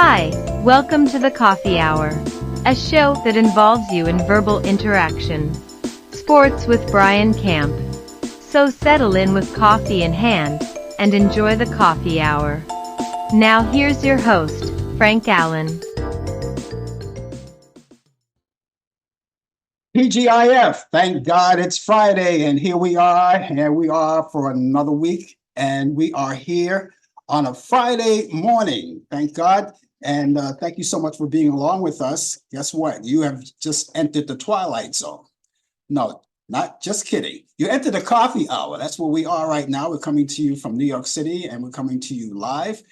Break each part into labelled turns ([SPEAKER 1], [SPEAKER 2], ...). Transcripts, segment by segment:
[SPEAKER 1] Hi, welcome to the Coffee Hour, a show that involves you in verbal interaction. Sports with Brian Camp. So settle in with coffee in hand and enjoy the Coffee Hour. Now here's your host, Frank Allan.
[SPEAKER 2] PGIF, thank God it's Friday, and here we are for another week, and we are here on a Friday morning, thank God, and thank you so much for being along with us. Guess what? You have just entered the Twilight Zone. No, not just kidding. You entered the Coffee Hour. That's where we are right now. We're coming to you from New York City, and we're coming to you live.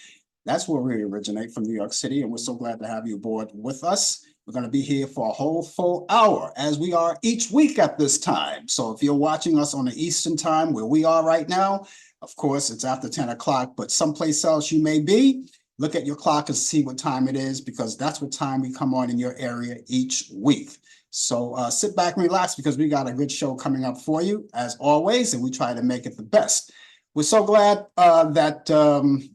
[SPEAKER 2] That's where we originate, from New York City, and we're so glad to have you aboard with us. We're going to be here for a whole full hour, as we are each week at this time. So if you're watching us on the Eastern time, where we are right now, of course, it's after 10 o'clock, but someplace else you may be, look at your clock and see what time it is, because that's what time we come on in your area each week. So sit back and relax, because we got a good show coming up for you, as always, and we try to make it the best. We're so glad that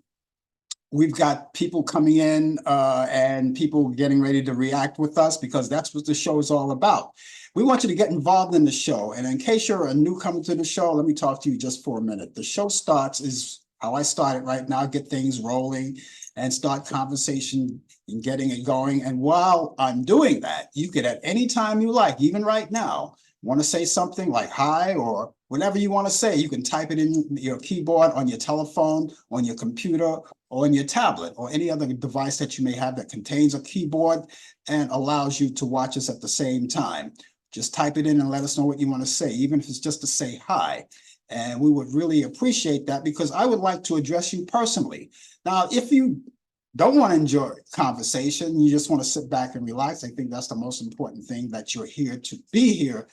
[SPEAKER 2] we've got people coming in and people getting ready to react with us, because that's what the show is all about. We want you to get involved in the show. And in case you're a newcomer to the show, let me talk to you just for a minute. The show starts is how I started right now, get things rolling and start conversation and getting it going. And while I'm doing that, you could at any time you like, even right now, want to say something like hi or whatever you want to say, you can type it in your keyboard, on your telephone, on your computer, or on your tablet, or any other device that you may have that contains a keyboard and allows you to watch us at the same time. Just type it in and let us know what you want to say, even if it's just to say hi. And we would really appreciate that, because I would like to address you personally. Now, if you don't want to enjoy conversation, you just want to sit back and relax, I think that's the most important thing, that you're here to be here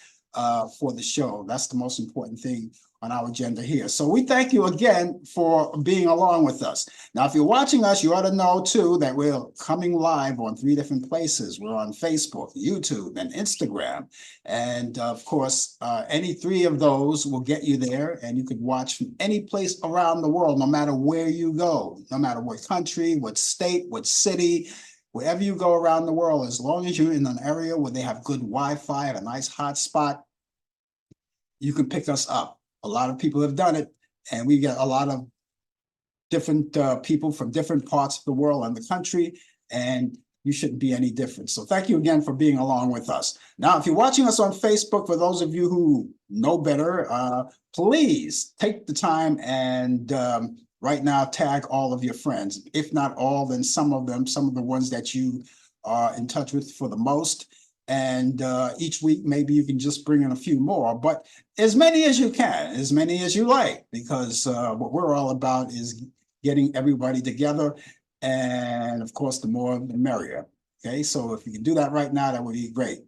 [SPEAKER 2] for the show. That's the most important thing on our agenda here. So we thank you again for being along with us. Now, if you're watching us, you ought to know too that we're coming live on 3 different places. We're on Facebook, YouTube, and Instagram. And of course, any 3 of those will get you there, and you could watch from any place around the world, no matter where you go, no matter what country, what state, what city, wherever you go around the world, as long as you're in an area where they have good Wi-Fi and a nice hot spot, you can pick us up. A lot of people have done it, and we get a lot of different people from different parts of the world and the country, and you shouldn't be any different. So thank you again for being along with us. Now, if you're watching us on Facebook, for those of you who know better, please take the time and right now tag all of your friends. If not all, then some of them, some of the ones that you are in touch with for the most. And each week, maybe you can just bring in a few more, but as many as you can, as many as you like, because what we're all about is getting everybody together. And of course, the more, the merrier. Okay, so if you can do that right now, that would be great.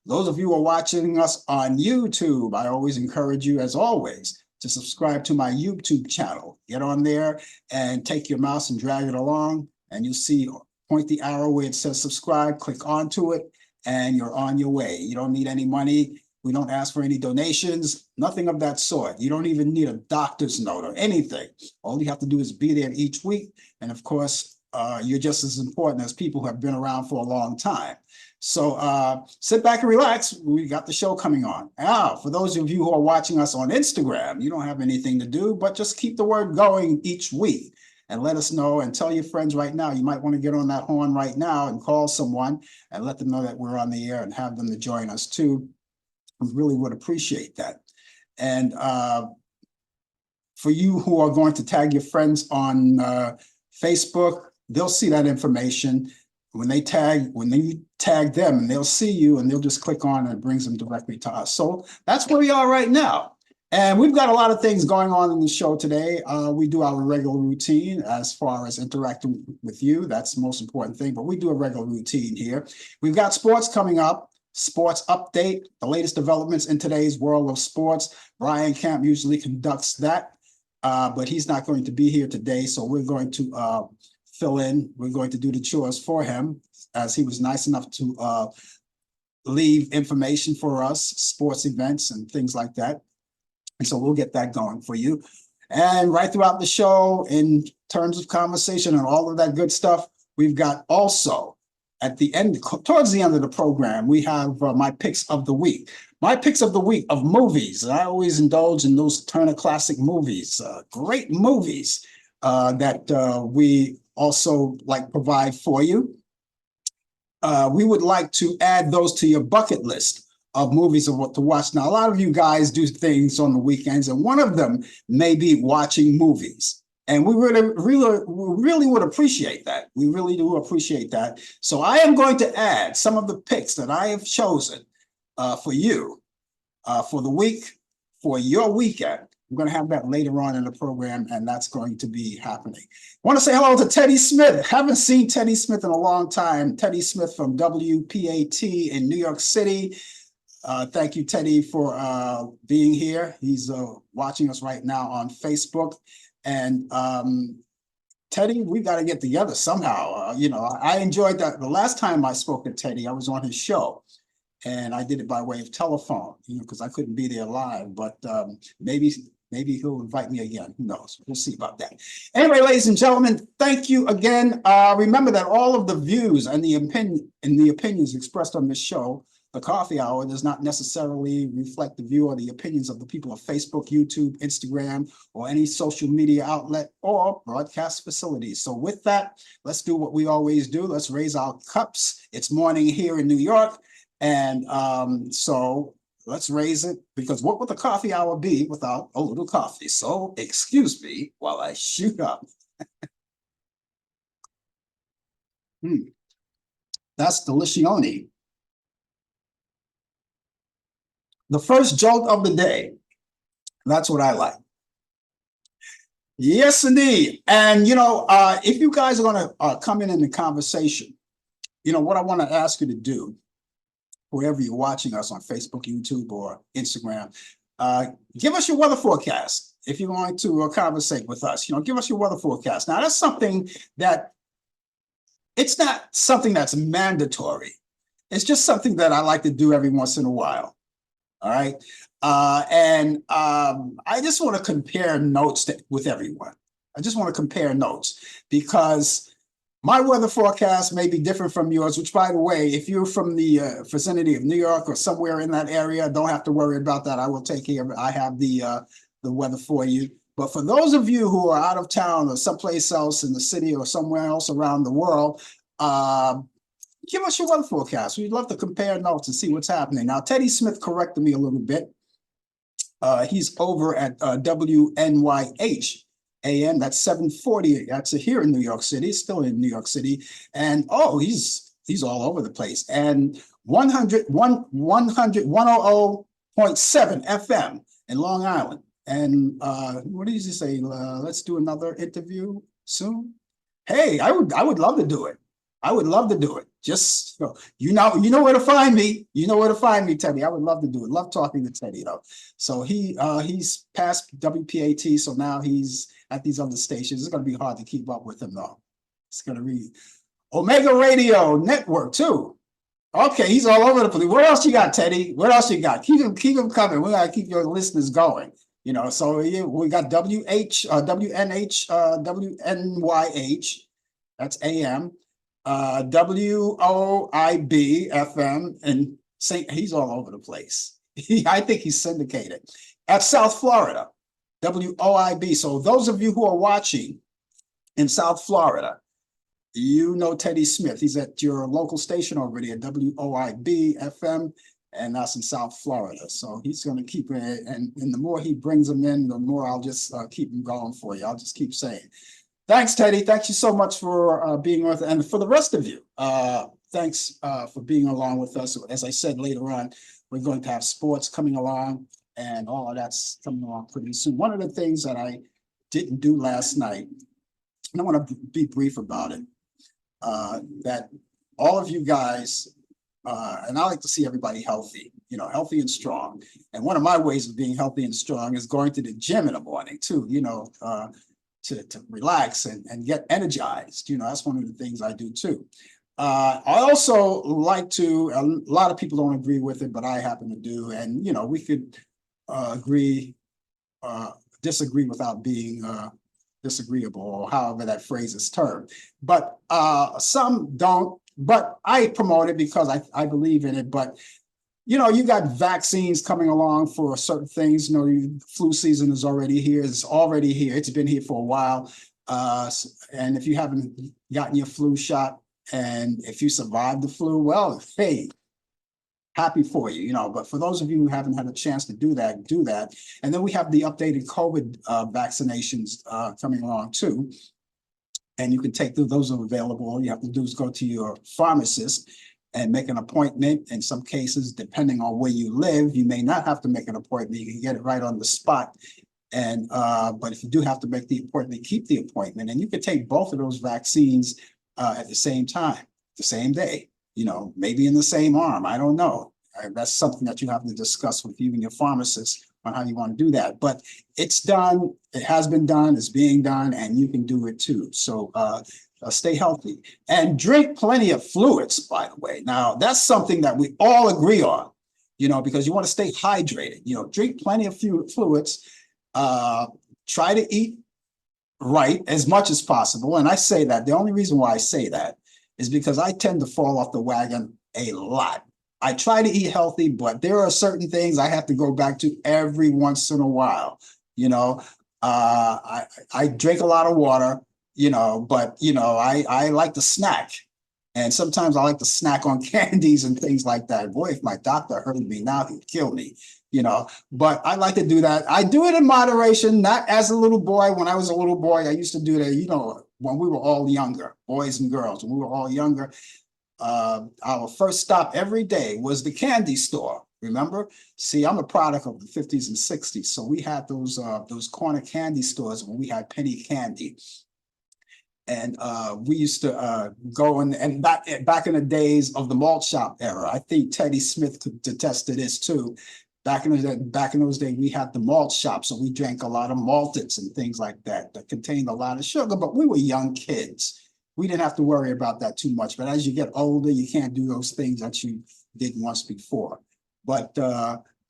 [SPEAKER 2] Those of you who are watching us on YouTube, I always encourage you, as always, to subscribe to my YouTube channel. Get on there and take your mouse and drag it along, and you'll see, point the arrow where it says subscribe, click onto it, and you're on your way. You don't need any money. We don't ask for any donations, nothing of that sort. You don't even need a doctor's note or anything. All you have to do is be there each week. And of course, you're just as important as people who have been around for a long time. So sit back and relax. We got the show coming on. Now, for those of you who are watching us on Instagram, you don't have anything to do, but just keep the word going each week. And let us know, and tell your friends right now. You might want to get on that horn right now and call someone and let them know that we're on the air, and have them to join us too. We really would appreciate that. And for you who are going to tag your friends on Facebook, they'll see that information. When you tag them, and they'll see you, and they'll just click on, and it brings them directly to us. So that's where we are right now. And we've got a lot of things going on in the show today. We do our regular routine as far as interacting with you. That's the most important thing, but we do a regular routine here. We've got sports coming up, sports update, the latest developments in today's world of sports. Brian Camp usually conducts that, but he's not going to be here today, so we're going to fill in. We're going to do the chores for him, as he was nice enough to leave information for us, sports events and things like that. And so we'll get that going for you. And right throughout the show, in terms of conversation and all of that good stuff, we've got also at the end, towards the end of the program, we have my picks of the week. My picks of the week of movies. I always indulge in those Turner Classic movies, great movies that we also like provide for you. We would like to add those to your bucket list of movies of what to watch. Now, a lot of you guys do things on the weekends, and one of them may be watching movies. And we really would appreciate that. We really do appreciate that. So I am going to add some of the picks that I have chosen for you for the week, for your weekend. I'm going to have that later on in the program, and that's going to be happening. I want to say hello to Teddy Smith. Haven't seen Teddy Smith in a long time. Teddy Smith from WPAT in New York City. Thank you, Teddy, for being here. He's watching us right now on Facebook. And Teddy, we got to get together somehow. I enjoyed that. The last time I spoke to Teddy, I was on his show. And I did it by way of telephone, because I couldn't be there live. But maybe he'll invite me again. Who knows? We'll see about that. Anyway, ladies and gentlemen, thank you again. Remember that all of the views and the opinions expressed on this show, the Coffee Hour, does not necessarily reflect the view or the opinions of the people of Facebook, YouTube, Instagram, or any social media outlet or broadcast facilities. So with that, let's do what we always do. Let's raise our cups. It's morning here in New York. And so let's raise it, because what would the coffee hour be without a little coffee? So excuse me while I shoot up. That's delicione. The first jolt of the day. That's what I like. Yes, indeed. And, if you guys are going to come in the conversation, what I want to ask you to do, wherever you're watching us on Facebook, YouTube, or Instagram, give us your weather forecast. If you're going to conversate with us, give us your weather forecast. Now, that's something that, it's not something that's mandatory. It's just something that I like to do every once in a while. All right. I just want to compare notes with everyone. I just want to compare notes, because my weather forecast may be different from yours, which, by the way, if you're from the vicinity of New York or somewhere in that area, don't have to worry about that. I will take care of it. I have the weather for you. But for those of you who are out of town or someplace else in the city or somewhere else around the world, give us your weather forecast. We'd love to compare notes and see what's happening. Now, Teddy Smith corrected me a little bit. He's over at WNYH AM. That's 740. That's here in New York City. Still in New York City. And he's all over the place. And 100.7 FM in Long Island. And what did he say? Let's do another interview soon. Hey, I would love to do it. I would love to do it. Just you know where to find me. You know where to find me, Teddy. I would love to do it. Love talking to Teddy, though. So he's past WPAT, so now he's at these other stations. It's going to be hard to keep up with him, though. It's going to be Omega Radio Network too. Okay, he's all over the place. What else you got, Teddy? What else you got? Keep him coming. We gotta keep your listeners going. So we got WNYH, that's AM. WOIB FM, and he's all over the place. I think he's syndicated at South Florida, WOIB. So those of you who are watching in South Florida, Teddy Smith. He's at your local station already at WOIB FM, and that's in South Florida. So he's going to keep it, and the more he brings them in, the more I'll just keep them going for you. I'll just keep saying. Thanks, Teddy. Thank you so much for being with us. And for the rest of you, thanks for being along with us. As I said later on, we're going to have sports coming along, and all of that's coming along pretty soon. One of the things that I didn't do last night, and I want to be brief about it, that all of you guys, and I like to see everybody healthy, healthy and strong. And one of my ways of being healthy and strong is going to the gym in the morning too, to relax and get energized. That's one of the things I do too. I also like to, a lot of people don't agree with it, but I happen to do. And, we could disagree without being disagreeable, or however that phrase is termed. But some don't. But I promote it because I believe in it. But you got vaccines coming along for certain things. The flu season is already here. It's already here. It's been here for a while. And if you haven't gotten your flu shot, and if you survived the flu, well, hey, happy for you, but for those of you who haven't had a chance to do that, do that. And then we have the updated COVID vaccinations coming along too. And you can take those are available. All you have to do is go to your pharmacist and make an appointment. In some cases, depending on where you live, you may not have to make an appointment. You can get it right on the spot. And but if you do have to make the appointment, keep the appointment. And you can take both of those vaccines at the same time, the same day, maybe in the same arm. I don't know. That's something that you have to discuss with you and your pharmacist on how you want to do that. But it's done. It has been done. It's being done, and you can do it too. So stay healthy and drink plenty of fluids, by the way. Now, that's something that we all agree on, because you want to stay hydrated. Drink plenty of fluids. Try to eat right as much as possible. And I say that the only reason why I say that is because I tend to fall off the wagon a lot. I try to eat healthy, but there are certain things I have to go back to every once in a while. I drink a lot of water, but I like to snack. And sometimes I like to snack on candies and things like that. Boy, if my doctor heard me now, he'd kill me, but I like to do that. I do it in moderation, not as a little boy. When I was a little boy, I used to do that, when we were all younger, boys and girls, when we were all younger. Our first stop every day was the candy store. Remember? See, I'm a product of the 50s and 60s. So we had those corner candy stores when we had penny candy. And we used to go and back in the days of the malt shop era. I think Teddy Smith could attest to this too. Back in those days, we had the malt shop, so we drank a lot of malteds and things like that contained a lot of sugar. But we were young kids. We didn't have to worry about that too much. But as you get older, you can't do those things that you did once before. But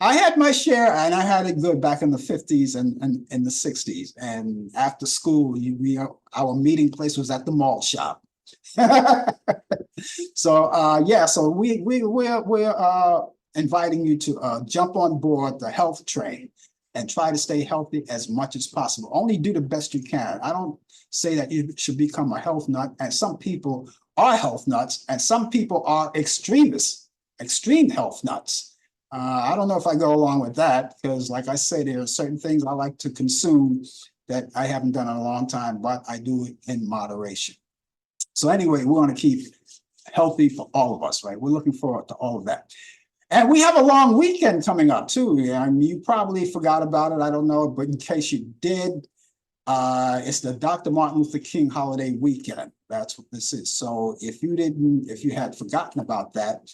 [SPEAKER 2] I had my share, and I had it good back in the 50s and the 60s. And after school, our meeting place was at the malt shop. So so we're inviting you to jump on board the health train and try to stay healthy as much as possible. Only do the best you can. I don't say that you should become a health nut, and some people are health nuts, and some people are extreme health nuts. I don't know if I go along with that, because like I say, there are certain things I like to consume that I haven't done in a long time, but I do it in moderation. So anyway, we want to keep healthy for all of us, right? We're looking forward to all of that. And we have a long weekend coming up too. You probably forgot about it. I don't know, but in case you did, it's the Dr. Martin Luther King holiday weekend. That's what this is. So if you had forgotten about that,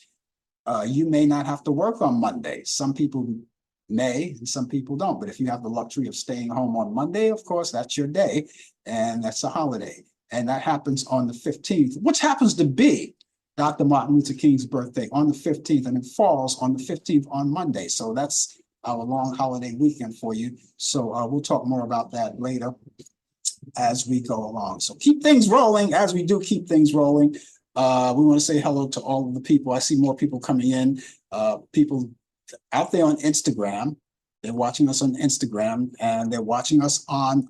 [SPEAKER 2] you may not have to work on Monday. Some people may, and some people don't. But if you have the luxury of staying home on Monday, of course, that's your day, and that's a holiday. And that happens on the 15th, which happens to be Dr. Martin Luther King's birthday on the 15th, and it falls on the 15th on Monday. So that's our long holiday weekend for you. So we'll talk more about that later as we go along. So keep things rolling. As we do keep things rolling, we want to say hello to all of the people. I see more people coming in, people out there on Instagram. They're watching us on Instagram, and they're watching us on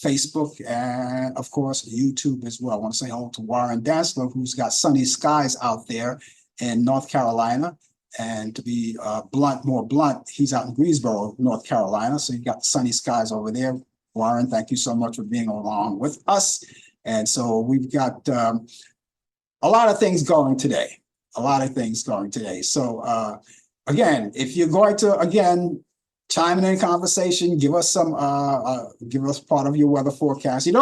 [SPEAKER 2] Facebook, and of course YouTube as well. I want to say hello to Warren Dansler, who's got sunny skies out there in North Carolina. And to be more blunt, he's out in Greensboro, North Carolina. So you got sunny skies over there. Warren, thank you so much for being along with us. And so we've got a lot of things going today. So again, if you're going to, chime in conversation, give us part of your weather forecast.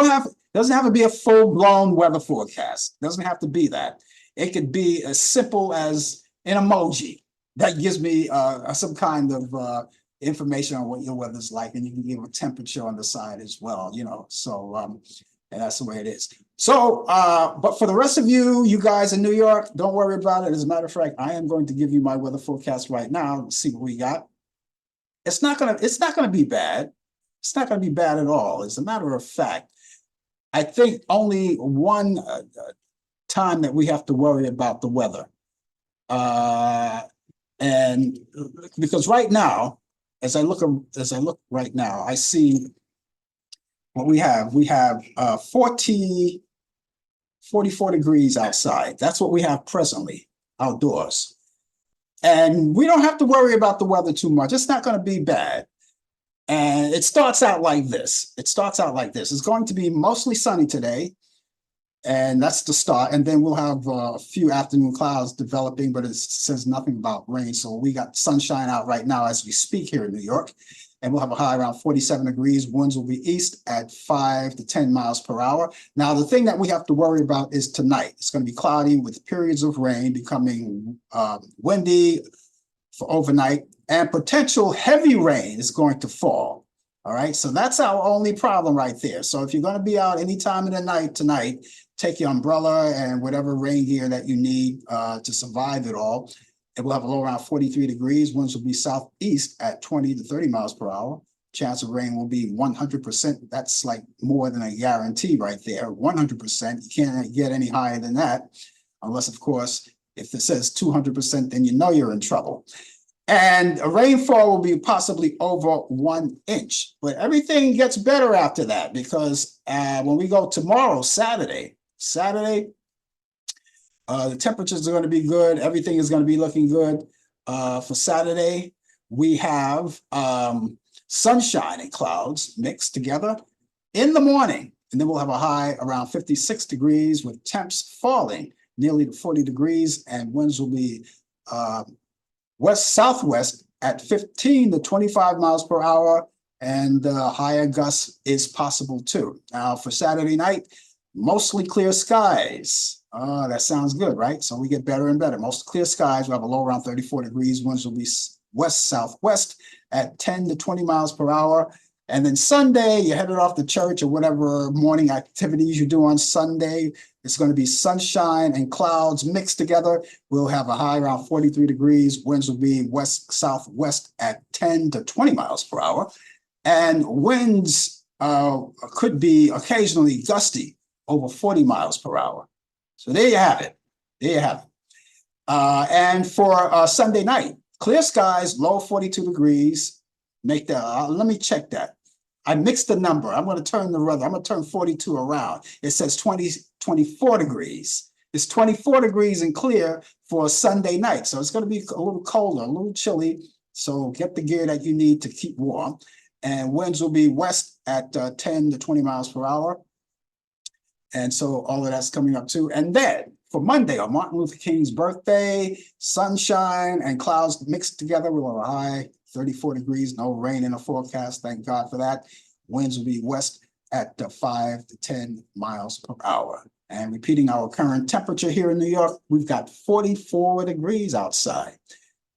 [SPEAKER 2] Doesn't have to be a full-blown weather forecast. Doesn't have to be that. It could be as simple as an emoji that gives me some kind of information on what your weather's like, and you can give a temperature on the side as well, so and that's the way it is. So but for the rest of you guys in New York, don't worry about it. As a matter of fact, I am going to give you my weather forecast right now. Let's see what we got. It's not gonna be bad. It's not going to be bad at all. As a matter of fact, I think only one time that we have to worry about the weather. And because right now, as I look right now, I see what we have. We have 44 degrees outside. That's what we have presently outdoors. And we don't have to worry about the weather too much. It's not going to be bad. And it starts out like this. It's going to be mostly sunny today. And that's the start. And then we'll have a few afternoon clouds developing, but it says nothing about rain. So we got sunshine out right now as we speak here in New York. And we'll have a high around 47 degrees. Winds will be east at 5 to 10 miles per hour. Now, the thing that we have to worry about is tonight. It's going to be cloudy with periods of rain becoming windy for overnight, and potential heavy rain is going to fall. All right, so that's our only problem right there. So if you're going to be out any time of the night tonight, take your umbrella and whatever rain gear that you need to survive it all. It will have a low around 43 degrees. Winds will be southeast at 20 to 30 miles per hour. Chance of rain will be 100%. That's like more than a guarantee right there. 100%. You can't get any higher than that, unless, of course, if it says 200%, then you know you're in trouble. And rainfall will be possibly over 1 inch. But everything gets better after that, because when we go tomorrow, Saturday, the temperatures are going to be good. Everything is going to be looking good. For Saturday, we have sunshine and clouds mixed together in the morning. And then we'll have a high around 56 degrees with temps falling nearly to 40 degrees. And winds will be west-southwest at 15 to 25 miles per hour. And higher gusts is possible too. Now for Saturday night, mostly clear skies. That sounds good, right? So we get better and better. Most clear skies. We'll have a low around 34 degrees. Winds will be west-southwest at 10 to 20 miles per hour. And then Sunday, you're headed off to church or whatever morning activities you do on Sunday. It's going to be sunshine and clouds mixed together. We'll have a high around 43 degrees. Winds will be west-southwest at 10 to 20 miles per hour. And winds could be occasionally gusty over 40 miles per hour. So there you have it. And for Sunday night, clear skies, low 42 degrees. Make that, let me check that. I mixed the number. I'm going to turn the weather. I'm going to turn 42 around. It says 24 degrees. It's 24 degrees and clear for Sunday night. So it's going to be a little colder, a little chilly. So get the gear that you need to keep warm. And winds will be west at 10 to 20 miles per hour. And so all of that's coming up too. And then for Monday, on Martin Luther King's birthday, sunshine and clouds mixed together. We'll have a high 34 degrees, no rain in the forecast. Thank God for that. Winds will be west at 5 to 10 miles per hour. And repeating our current temperature here in New York, we've got 44 degrees outside.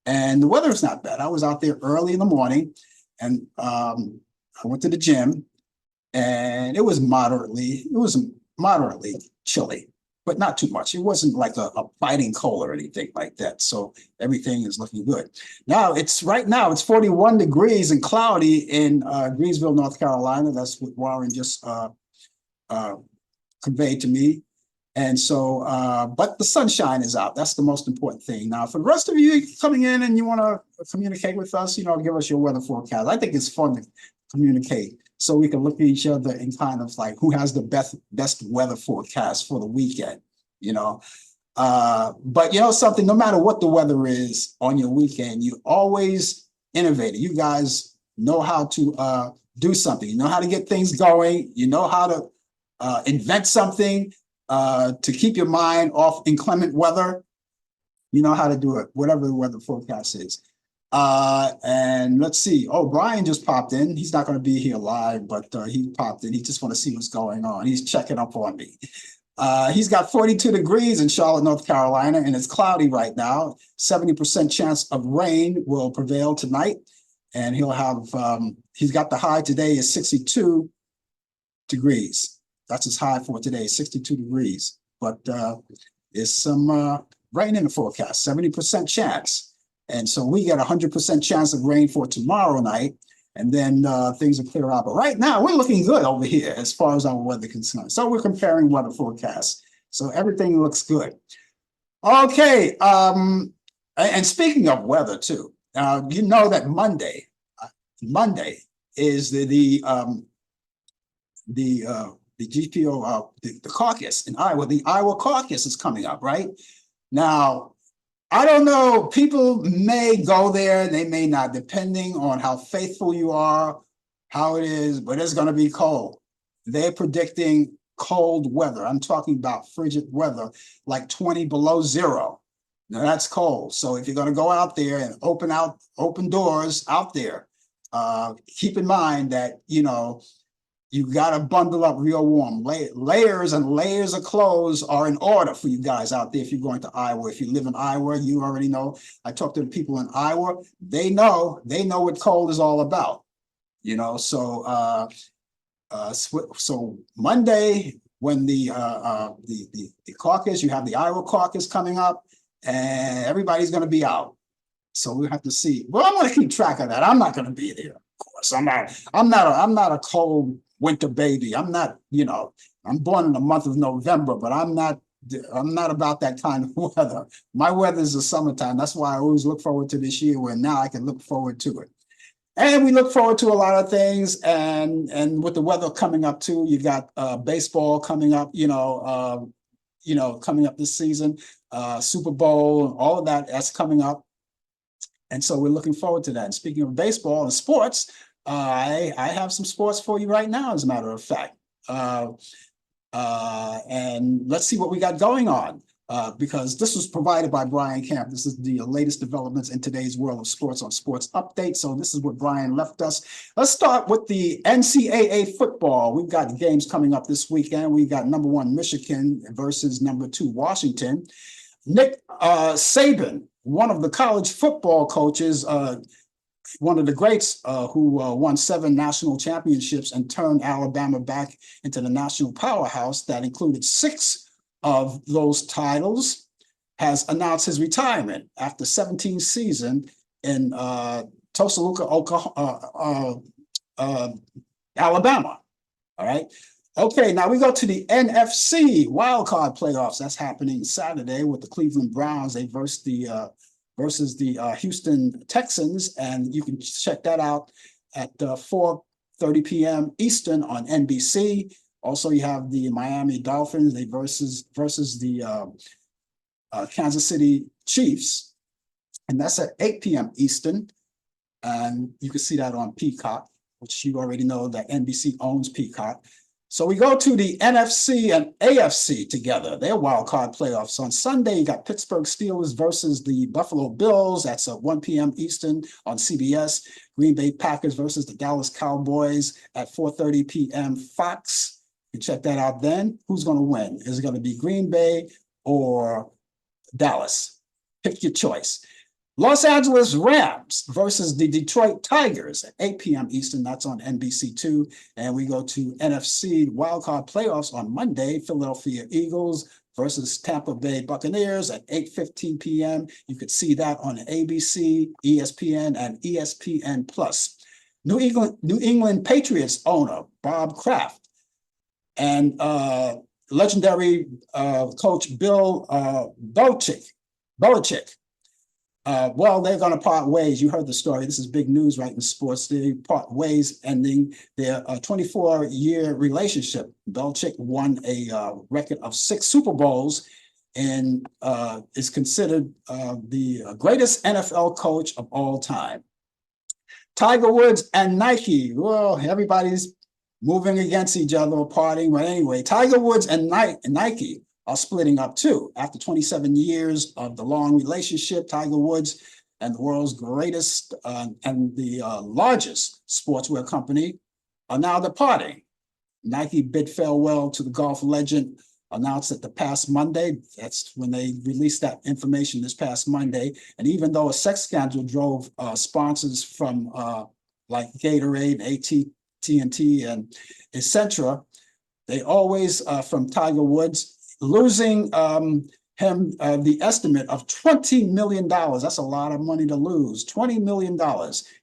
[SPEAKER 2] And the weather is not bad. I was out there early in the morning and I went to the gym, and it was moderately chilly, but not too much. It wasn't like a biting cold or anything like that. So everything is looking good. Now it's 41 degrees and cloudy in Greensville, North Carolina. That's what Warren just conveyed to me. And so, but the sunshine is out. That's the most important thing. Now, for the rest of you coming in and you want to communicate with us, give us your weather forecast. I think it's fun to communicate so we can look at each other and kind of like who has the best weather forecast for the weekend, But something, no matter what the weather is on your weekend, you always innovate. You guys know how to do something. You know how to get things going. You know how to invent something to keep your mind off inclement weather. You know how to do it, whatever the weather forecast is. And let's see. Oh, Brian just popped in. He's not going to be here live, but he popped in. He just want to see what's going on. He's checking up on me. He's got 42 degrees in Charlotte, North Carolina, and it's cloudy right now. 70% chance of rain will prevail tonight. And he'll have, he's got the high today is 62 degrees. That's his high for today, 62 degrees. But there's some rain in the forecast, 70% chance. And so we get 100% chance of rain for tomorrow night. and then things will clear out. But right now, we're looking good over here as far as our weather concerned. So we're comparing weather forecasts. So everything looks good. Okay, and speaking of weather too, you know that Monday is the GPO, the caucus in Iowa. The Iowa caucus is coming up, right? Now, I don't know, people may go there, they may not, depending on how faithful you are, how it is, but it's going to be cold. They're predicting cold weather. I'm talking about frigid weather, like 20 below zero. Now that's cold. So if you're going to go out there and open doors out there, keep in mind that, you got to bundle up real warm. Layers and layers of clothes are in order for you guys out there if you're going to Iowa. If you live in Iowa, you already know. I talked to the people in Iowa. They know what cold is all about. So Monday, when the caucus, you have the Iowa caucus coming up, and everybody's going to be out. So we have to see. Well, I'm going to keep track of that. I'm not going to be there, of course. I'm not a cold winter baby. I'm not, I'm born in the month of November, but I'm not about that kind of weather. My weather is the summertime. That's why I always look forward to this year, where now I can look forward to it. And we look forward to a lot of things. And with the weather coming up too, you got baseball coming up, coming up this season, Super Bowl, all of that's coming up. And so we're looking forward to that. And speaking of baseball and sports, I have some sports for you right now, as a matter of fact. And let's see what we got going on, because this was provided by Brian Camp. This is the latest developments in today's world of sports on Sports Update. So this is what Brian left us. Let's start with the NCAA football. We've got games coming up this weekend. We got number 1 Michigan versus number 2 Washington. Nick Saban, one of the college football coaches, one of the greats who won 7 national championships and turned Alabama back into the national powerhouse that included 6 of those titles, has announced his retirement after 17 seasons in Tuscaloosa, Alabama. All right. Okay, now we go to the NFC wildcard playoffs. That's happening Saturday with the Cleveland Browns. They versus the Houston Texans, and you can check that out at 4:30 p.m. Eastern on NBC. Also, you have the Miami Dolphins. They versus the Kansas City Chiefs, and that's at 8 p.m. Eastern. And you can see that on Peacock, which you already know that NBC owns Peacock. So we go to the NFC and AFC together. Their wild card playoffs. On Sunday, you got Pittsburgh Steelers versus the Buffalo Bills. That's at 1 p.m. Eastern on CBS. Green Bay Packers versus the Dallas Cowboys at 4:30 p.m. Fox. You can check that out then. Who's going to win? Is it going to be Green Bay or Dallas? Pick your choice. Los Angeles Rams versus the Detroit Tigers at 8 p.m. Eastern. That's on NBC2. And we go to NFC wildcard playoffs on Monday. Philadelphia Eagles versus Tampa Bay Buccaneers at 8:15 p.m. You could see that on ABC, ESPN, and ESPN Plus. New England Patriots owner Bob Kraft and legendary coach Bill Belichick. Well, they're going to part ways. You heard the story. This is big news, right, in sports. They part ways, ending their 24-year relationship. Belichick won a record of 6 Super Bowls and is considered the greatest NFL coach of all time. Tiger Woods and Nike. Well, everybody's moving against each other or parting. But anyway, Tiger Woods and Nike are splitting up too. After 27 years of the long relationship, Tiger Woods and the world's greatest and the largest sportswear company are now departing. Nike bid farewell to the golf legend, announced that the past Monday. That's when they released that information this past Monday. And even though a sex scandal drove sponsors from like Gatorade, AT&T, and etc., they always, from Tiger Woods, losing him the estimate of $20 million. That's a lot of money to lose. $20 million.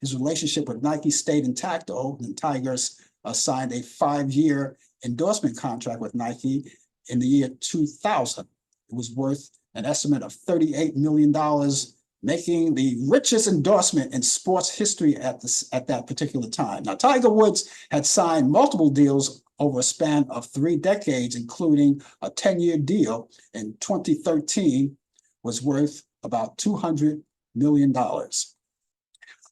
[SPEAKER 2] His relationship with Nike stayed intact, though, and Tigers signed a 5-year endorsement contract with Nike in the year 2000. It was worth an estimate of $38 million, making the richest endorsement in sports history at that particular time. Now, Tiger Woods had signed multiple deals over a span of 3 decades, including a 10-year deal in 2013, was worth about $200 million.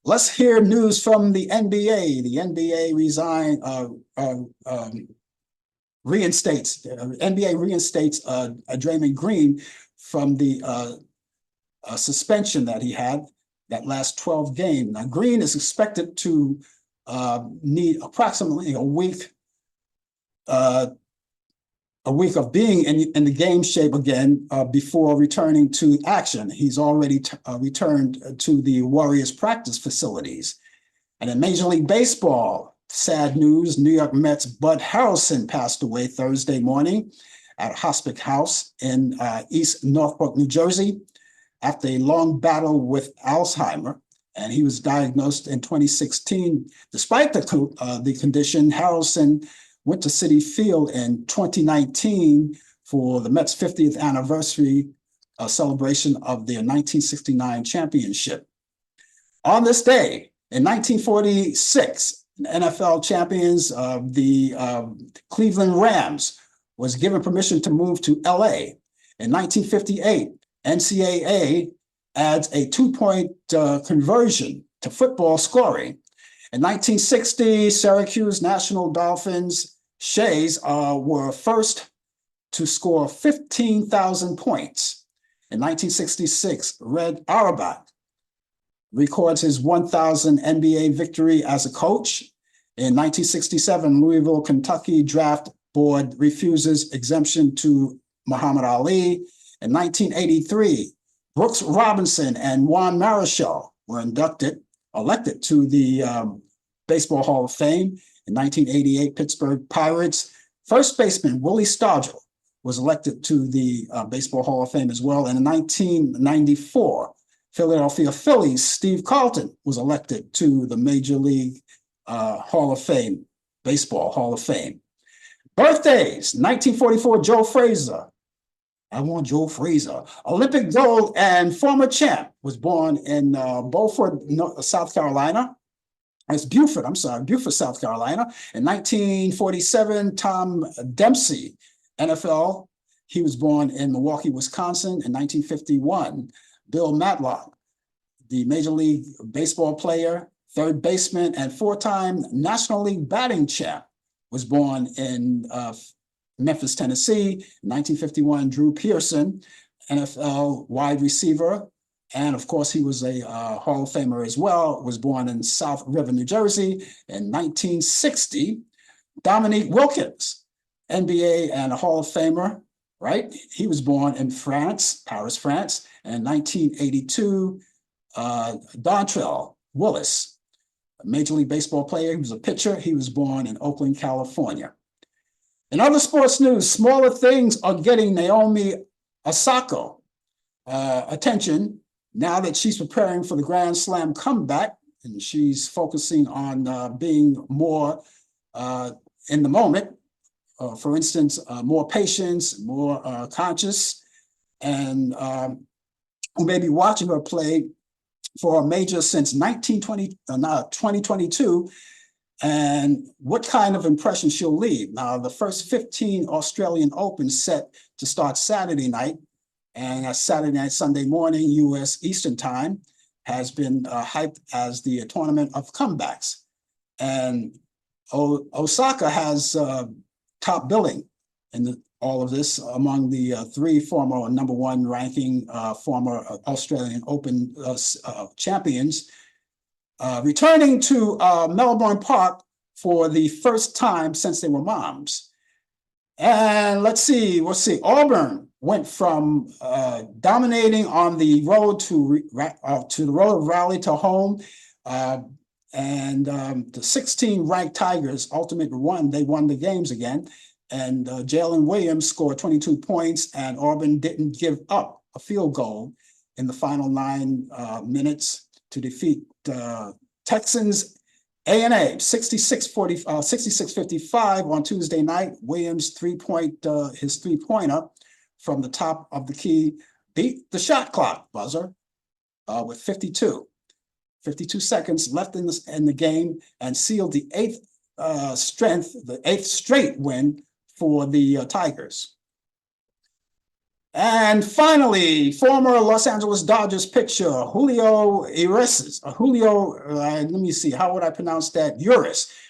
[SPEAKER 2] Let's hear news from the NBA. The NBA reinstates Draymond Green from the suspension that he had that last 12 games. Now, Green is expected to need approximately a week of being in the game shape again before returning to action. He's already returned to the Warriors practice facilities. And in Major League Baseball, sad news, New York Mets Bud Harrelson passed away Thursday morning at Hospice House in East Norfolk, New Jersey, after a long battle with Alzheimer. And he was diagnosed in 2016. Despite the condition, Harrelson went to Citi Field in 2019 for the Mets' 50th anniversary celebration of their 1969 championship. On this day, in 1946, NFL champions, the Cleveland Rams, was given permission to move to LA. In 1958, NCAA adds a 2-point conversion to football scoring. In 1960, Syracuse National Dolphins Shays were first to score 15,000 points. In 1966, Red Auerbach records his 1,000th NBA victory as a coach. In 1967, Louisville, Kentucky Draft Board refuses exemption to Muhammad Ali. In 1983, Brooks Robinson and Juan Marichal were elected to the Baseball Hall of Fame. In 1988, Pittsburgh Pirates first baseman Willie Stargell was elected to the Baseball Hall of Fame as well. And in 1994, Philadelphia Phillies Steve Carlton was elected to the Major League Hall of Fame, Baseball Hall of Fame. Birthdays: 1944, Joe Frazier. I want Joe Frazier. Olympic gold and former champ, was born in Beaufort, South Carolina. It's Beaufort, Beaufort, South Carolina. In 1947, Tom Dempsey, NFL. He was born in Milwaukee, Wisconsin. In 1951, Bill Matlock, the Major League Baseball player, third baseman, and 4-time National League batting champ, was born in Memphis, Tennessee. In 1951, Drew Pearson, NFL wide receiver, and of course, he was a Hall of Famer as well, was born in South River, New Jersey. In 1960, Dominique Wilkins, NBA and a Hall of Famer, right? He was born in France, Paris, France. And in 1982, Dontrell Willis, a Major League Baseball player. He was a pitcher. He was born in Oakland, California. In other sports news, smaller things are getting Naomi Osaka attention now that she's preparing for the Grand Slam comeback, and she's focusing on being more in the moment. For instance, more patience, more conscious, and who may be watching her play for a major since 2022, and what kind of impression she'll leave. Now, the first 15 Australian Open set to start Saturday night, and Saturday night, Sunday morning, U.S. Eastern Time, has been hyped as the tournament of comebacks. And Osaka has top billing in all of this among the 3 former number 1 ranking former Australian Open champions, returning to Melbourne Park for the first time since they were moms. And let's see, Auburn went from dominating on the road to the road of Raleigh to home, and the 16 ranked Tigers ultimately won. They won the games again. And Jalen Williams scored 22 points, and Auburn didn't give up a field goal in the final 9 minutes to defeat Texans A&A 66-55 on Tuesday night. Williams his three-pointer from the top of the key beat the shot clock buzzer with 52 seconds left in the game, and sealed the eighth straight win for the Tigers. And finally, former Los Angeles Dodgers pitcher Julio Urias. Let me see, how would I pronounce that?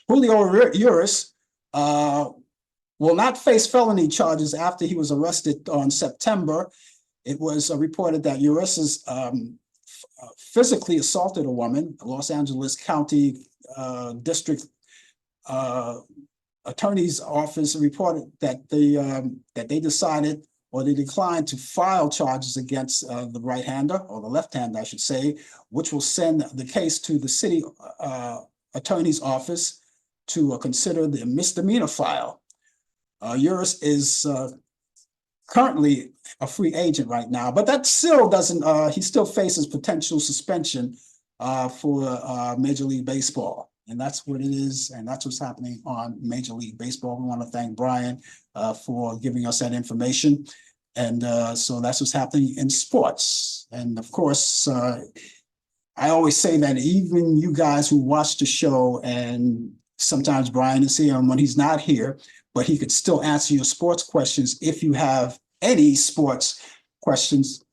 [SPEAKER 2] Julio Urias will not face felony charges after he was arrested on September. It was reported that Urias physically assaulted a woman. The Los Angeles County District Attorney's Office reported that they decided, or they declined, to file charges against the right-hander, or the left-hander, I should say, which will send the case to the city attorney's office to consider the misdemeanor file. Urias is currently a free agent right now, but that still doesn't, he still faces potential suspension for Major League Baseball. And that's what it is, and that's what's happening on Major League Baseball. We want to thank Brian for giving us that information. And so that's what's happening in sports. And of course, I always say that even you guys who watch the show, and sometimes Brian is here, and when he's not here, but he could still answer your sports questions. If you have any sports questions,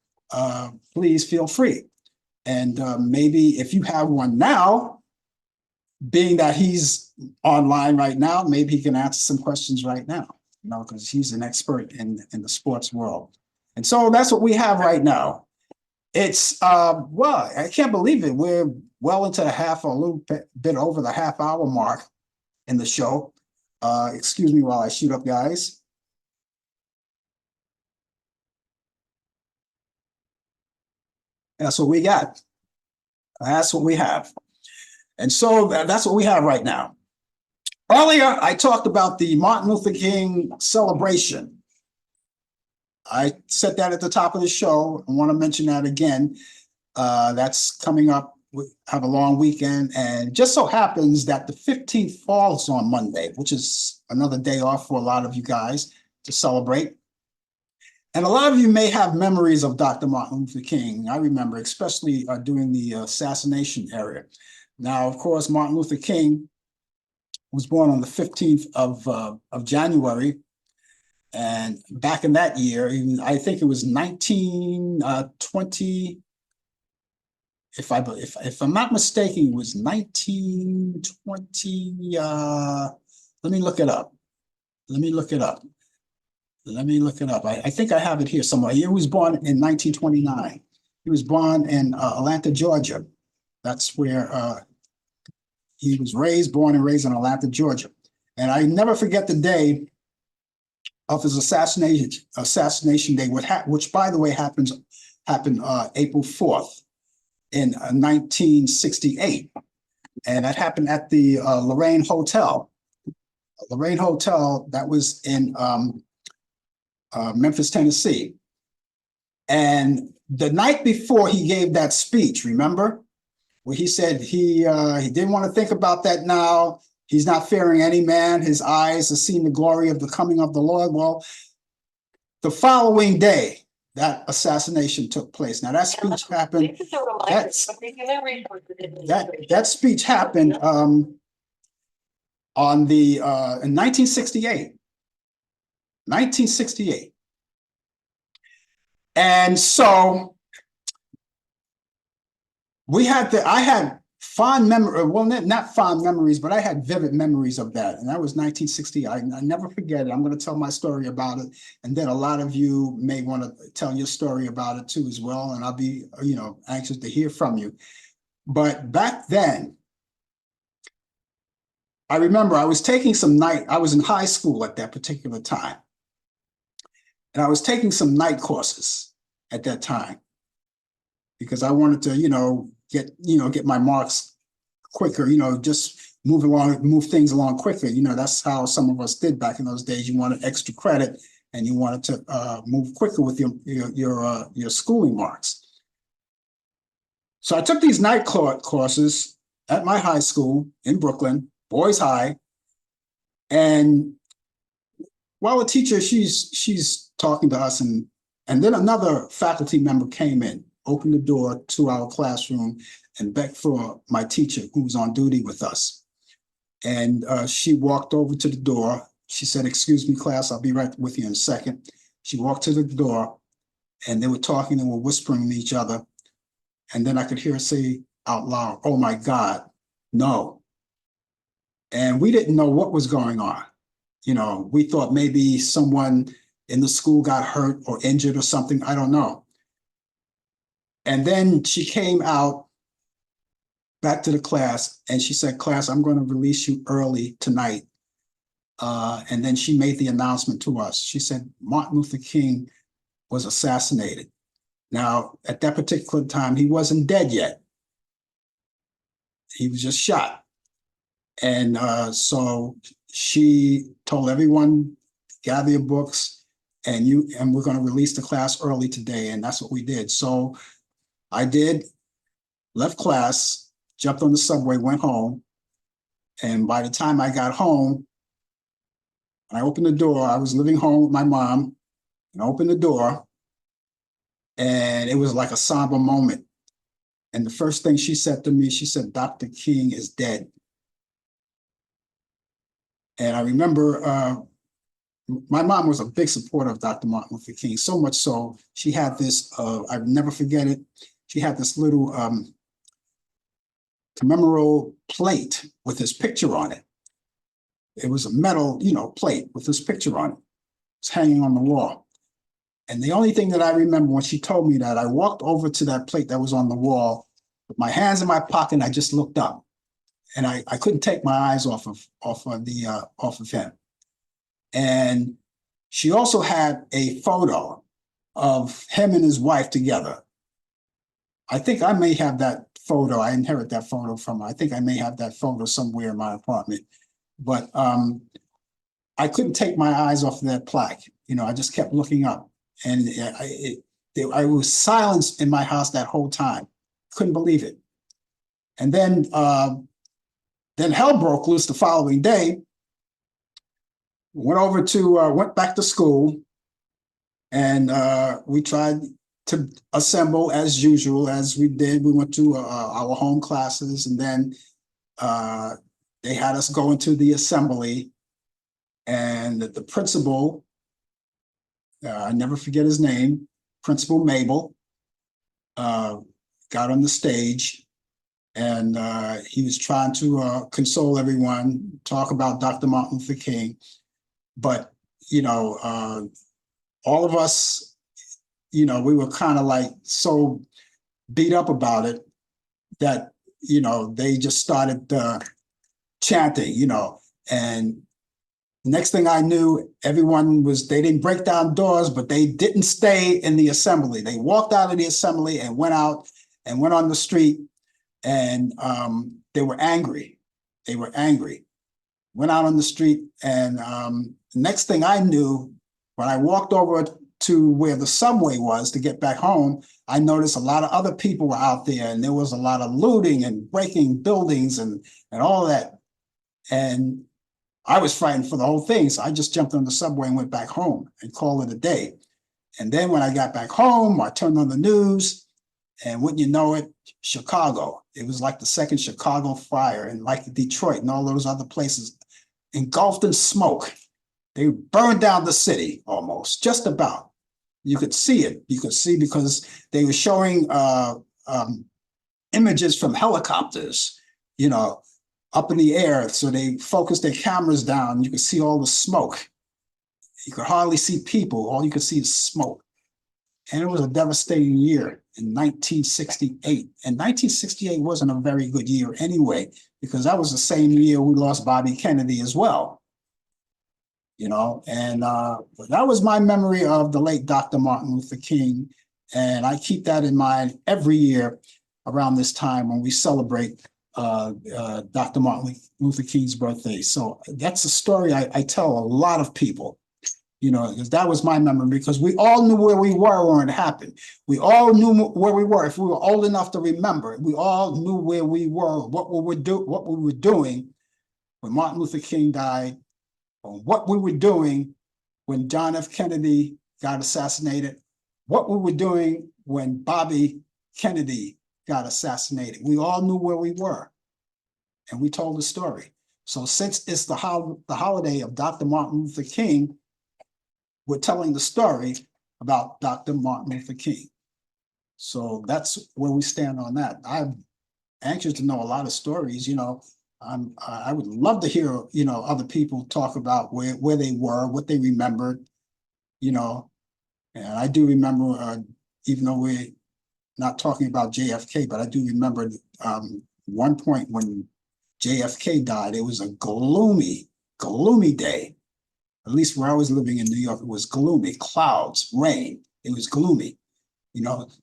[SPEAKER 2] please feel free. And maybe if you have one now, being that he's online right now, maybe he can answer some questions right now, because he's an expert in the sports world. And so that's what we have right now. It's, well, I can't believe it. We're well into a little bit over the half-hour mark in the show. Excuse me while I shoot up, guys. That's what we got. That's what we have. And so that's what we have right now. Earlier, I talked about the Martin Luther King celebration. I said that at the top of the show. I want to mention that again. That's coming up. We have a long weekend, and just so happens that the 15th falls on Monday, which is another day off for a lot of you guys to celebrate. And a lot of you may have memories of Dr. Martin Luther King. I remember, especially during the assassination era. Now, of course, Martin Luther King was born on the 15th of January. And back in that year, I think it was 1920. If I'm not mistaken, it was 1920. Let me look it up. I think I have it here somewhere. He was born in 1929. He was born in Atlanta, Georgia. That's where he was born and raised in Atlanta, Georgia. And I never forget the day of his assassination day, which by the way happened April 4th in 1968. And that happened at the Lorraine Hotel. Lorraine Hotel, that was in Memphis, Tennessee. And the night before he gave that speech, remember? Where he said he didn't want to think about that now. He's not fearing any man. His eyes have seen the glory of the coming of the Lord. Well, the following day, that assassination took place. Now that speech happened. That speech happened in 1968. 1968. And so I had fond memory, well, not fond memories, but I had vivid memories of that. And that was 1960. I never forget it. I'm going to tell my story about it. And then a lot of you may want to tell your story about it too as well. And I'll be, anxious to hear from you. But back then, I remember I was in high school at that particular time. And I was taking some night courses at that time because I wanted to, get my marks quicker, just move things along quicker. That's how some of us did back in those days. You wanted extra credit and you wanted to move quicker with your schooling marks. So I took these night courses at my high school in Brooklyn, Boys High, and while the teacher, she's talking to us, and then another faculty member came in, opened the door to our classroom, and begged for my teacher who was on duty with us. And she walked over to the door. She said, "Excuse me, class, I'll be right with you in a second." She walked to the door, and they were talking and were whispering to each other. And then I could hear her say out loud, "Oh my God, no." And we didn't know what was going on. We thought maybe someone in the school got hurt or injured or something. I don't know. And then she came out back to the class and she said, "Class, I'm going to release you early tonight." And then she made the announcement to us. She said, "Martin Luther King was assassinated." Now, at that particular time, he wasn't dead yet. He was just shot. And so she told everyone, "Gather your books, and we're going to release the class early today." And that's what we did. So I did, left class, jumped on the subway, went home. And by the time I got home, I opened the door. I was living home with my mom, and I opened the door, and it was like a somber moment. And the first thing she said to me, she said, "Dr. King is dead." And I remember my mom was a big supporter of Dr. Martin Luther King, so much so she had this, I'll never forget it. She had this little commemorative plate with his picture on it. It was a metal, plate with his picture on it. It's hanging on the wall. And the only thing that I remember when she told me that, I walked over to that plate that was on the wall with my hands in my pocket, and I just looked up. And I couldn't take my eyes off of him. And she also had a photo of him and his wife together. I think I may have that photo. I inherit that photo from her. I think I may have that photo somewhere in my apartment. But I couldn't take my eyes off of that plaque. I just kept looking up. And I was silence in my house that whole time. Couldn't believe it. And then hell broke loose the following day. Went back to school, and we tried to assemble as usual, as we did. We went to our home classes, and then they had us go into the assembly, and the principal, I never forget his name, Principal Mabel, got on the stage, and he was trying to console everyone, talk about Dr. Martin Luther King. But, all of us, we were kind of like so beat up about it that, they just started chanting, and next thing I knew, they didn't break down doors, but they didn't stay in the assembly. They walked out of the assembly and went out and went on the street, and they were angry. Went out on the street, and next thing I knew, when I walked over to where the subway was to get back home, I noticed a lot of other people were out there, and there was a lot of looting and breaking buildings and all that. And I was frightened for the whole thing. So I just jumped on the subway and went back home and called it a day. And then when I got back home, I turned on the news, and wouldn't you know it, Chicago. It was like the second Chicago fire, and like Detroit and all those other places, engulfed in smoke. They burned down the city almost, just about. You could see it. You could see because they were showing images from helicopters, up in the air. So they focused their cameras down. You could see all the smoke. You could hardly see people. All you could see is smoke. And it was a devastating year in 1968. And 1968 wasn't a very good year anyway, because that was the same year we lost Bobby Kennedy as well. And that was my memory of the late Dr. Martin Luther King. And I keep that in mind every year around this time when we celebrate Dr. Martin Luther King's birthday. So that's a story I tell a lot of people, because that was my memory, because we all knew where we were when it happened. We all knew where we were. If we were old enough to remember, we all knew where we were, what we were doing when Martin Luther King died, or what we were doing when John F. Kennedy got assassinated, what we were doing when Bobby Kennedy got assassinated. We all knew where we were, and we told the story. So since it's the holiday of Dr. Martin Luther King, we're telling the story about Dr. Martin Luther King. So that's where we stand on that. I'm anxious to know a lot of stories. I would love to hear, other people talk about where they were, what they remembered, and I do remember, even though we're not talking about JFK, but I do remember one point when JFK died, it was a gloomy, gloomy day. At least where I was living in New York, it was gloomy, clouds, rain. It was gloomy,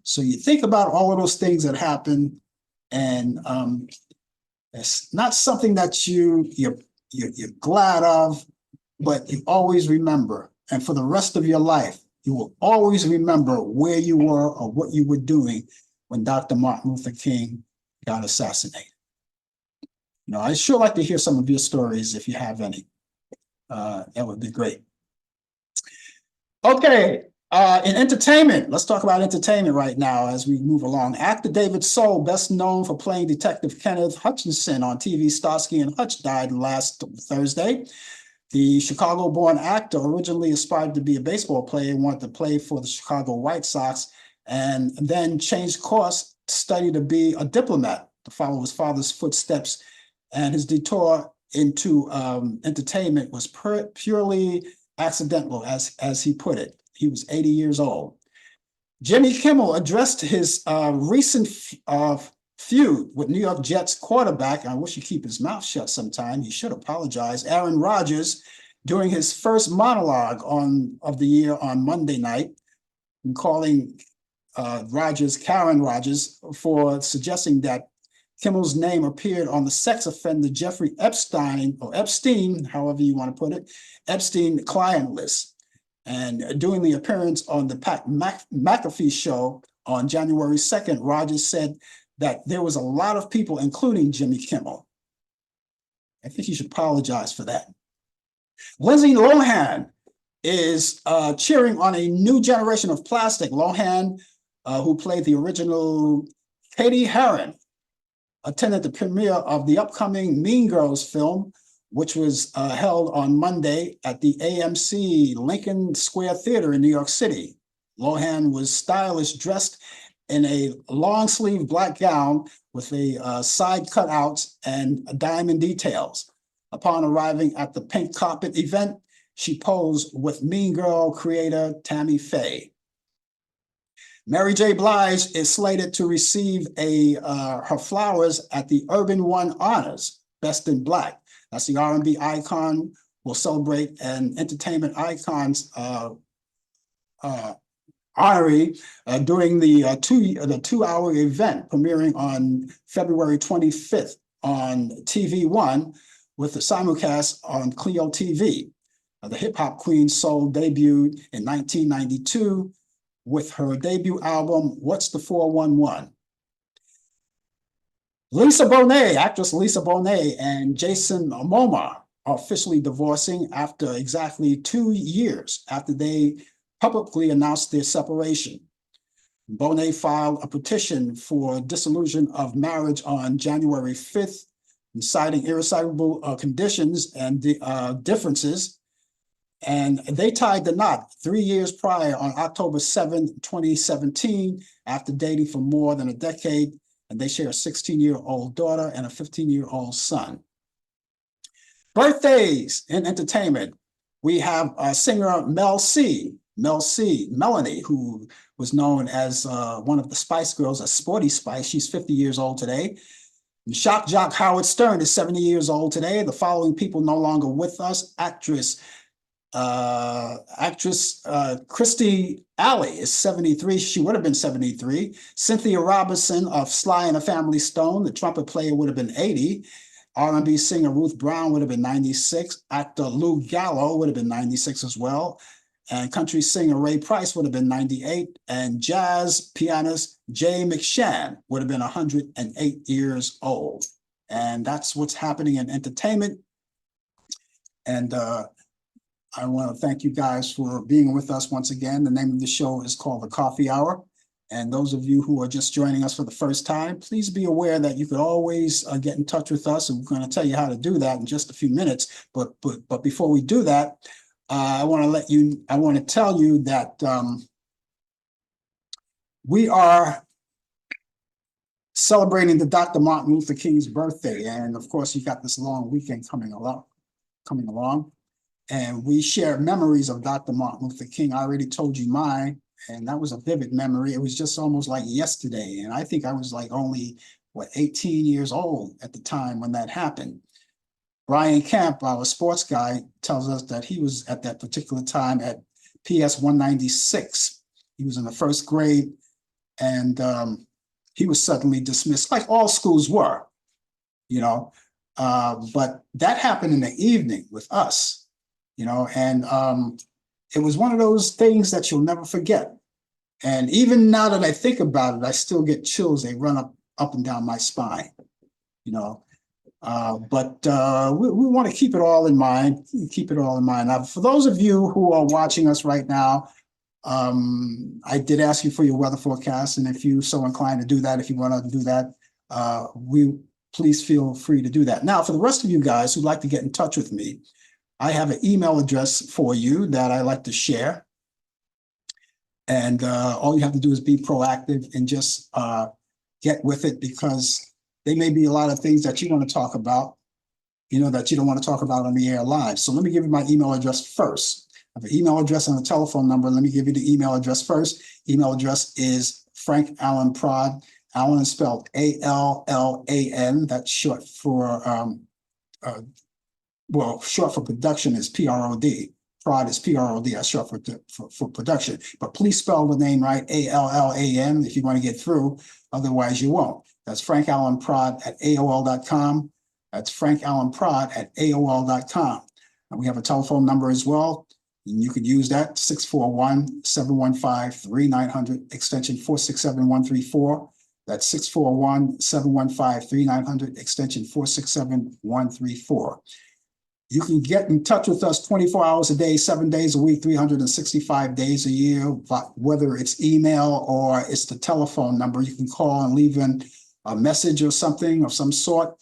[SPEAKER 2] So you think about all of those things that happened, and it's not something that you're glad of, but you always remember. And for the rest of your life, you will always remember where you were or what you were doing when Dr. Martin Luther King got assassinated. I'd sure like to hear some of your stories if you have any. That would be great. Okay, in entertainment, let's talk about entertainment right now as we move along. Actor David Soul, best known for playing Detective Kenneth Hutchinson on TV Starsky and Hutch, died last Thursday. The Chicago-born actor originally aspired to be a baseball player and wanted to play for the Chicago White Sox, and then changed course to study to be a diplomat to follow his father's footsteps. And his detour into entertainment was purely accidental, as he put it. He was 80 years old. Jimmy Kimmel addressed his recent feud with New York Jets quarterback, I wish he'd keep his mouth shut sometime, he should apologize, Aaron Rodgers, during his first monologue of the year on Monday night, and calling Rodgers Karen Rodgers for suggesting that Kimmel's name appeared on the sex offender Jeffrey Epstein, or Epstein, however you want to put it, Epstein client list. And during the appearance on the Pat McAfee show on January 2nd, Rodgers said that there was a lot of people, including Jimmy Kimmel. I think he should apologize for that. Lindsay Lohan is cheering on a new generation of plastic. Lohan, who played the original Katie Heron, attended the premiere of the upcoming Mean Girls film, which was held on Monday at the AMC Lincoln Square Theater in New York City. Lohan was stylish, dressed in a long sleeve black gown with a side cutouts and diamond details. Upon arriving at the pink carpet event, she posed with Mean Girl creator Tammy Faye. Mary J. Blige is slated to receive her flowers at the Urban One Honors, Best in Black. That's the R&B icon will celebrate an entertainment icon's honoree during the 2-hour event premiering on February 25th on TV One with the simulcast on Clio TV. The hip hop queen Soul debuted in 1992 with her debut album, What's the 411? Actress Lisa Bonet and Jason Momoa are officially divorcing after exactly 2 years after they publicly announced their separation. Bonet filed a petition for dissolution of marriage on January 5th, citing irreconcilable conditions and differences. And they tied the knot 3 years prior on October 7th, 2017, after dating for more than a decade. And they share a 16-year-old daughter and a 15-year-old son. Birthdays in entertainment. We have singer Melanie, who was known as one of the Spice Girls, a Sporty Spice. She's 50 years old today. And shock jock Howard Stern is 70 years old today. The following people no longer with us: actress Actress Christy Alley is 73. She would have been 73. Cynthia Robinson of Sly and the Family Stone, the trumpet player, would have been 80. R&B singer Ruth Brown would have been 96. Actor Lou Gallo would have been 96 as well. And country singer Ray Price would have been 98. And jazz pianist Jay McShann would have been 108 years old. And that's what's happening in entertainment. And I want to thank you guys for being with us once again. The name of the show is called The Coffee Hour. And those of you who are just joining us for the first time, please be aware that you could always get in touch with us. And we're going to tell you how to do that in just a few minutes. But before we do that, I want to tell you that we are celebrating the Dr. Martin Luther King's birthday. And of course, you got this long weekend coming along. And we share memories of Dr. Martin Luther King. I already told you mine, and that was a vivid memory. It was just almost like yesterday. And I think I was like only, 18 years old at the time when that happened. Brian Camp, our sports guy, tells us that he was at that particular time at PS 196. He was in the first grade, and he was suddenly dismissed, like all schools were, but that happened in the evening with us. And it was one of those things that you'll never forget. And even now that I think about it, I still get chills. They run up and down my spine, but we want to keep it all in mind. Now, for those of you who are watching us right now, I did ask you for your weather forecast. And if you so inclined to do that, if you want to do that, please feel free to do that. Now, for the rest of you guys who'd like to get in touch with me, I have an email address for you that I like to share. And all you have to do is be proactive and just get with it, because there may be a lot of things that you want to talk about, that you don't want to talk about on the air live. So let me give you my email address first. I have an email address and a telephone number. Let me give you the email address first. Email address is Frank Allan Prod. Allan is spelled Allan. That's short for short for production is PROD. Prod is PROD. That's short for production. But please spell the name right, Allan, if you want to get through. Otherwise, you won't. That's Frank Allan Prod at AOL.com. That's Frank Allan Prod at AOL.com. And we have a telephone number as well. And you could use that, 641-715-3900, extension 467134. That's 641-715-3900, extension 467134. You can get in touch with us 24 hours a day, 7 days a week, 365 days a year, whether it's email or it's the telephone number. You can call and leave in a message or something of some sort.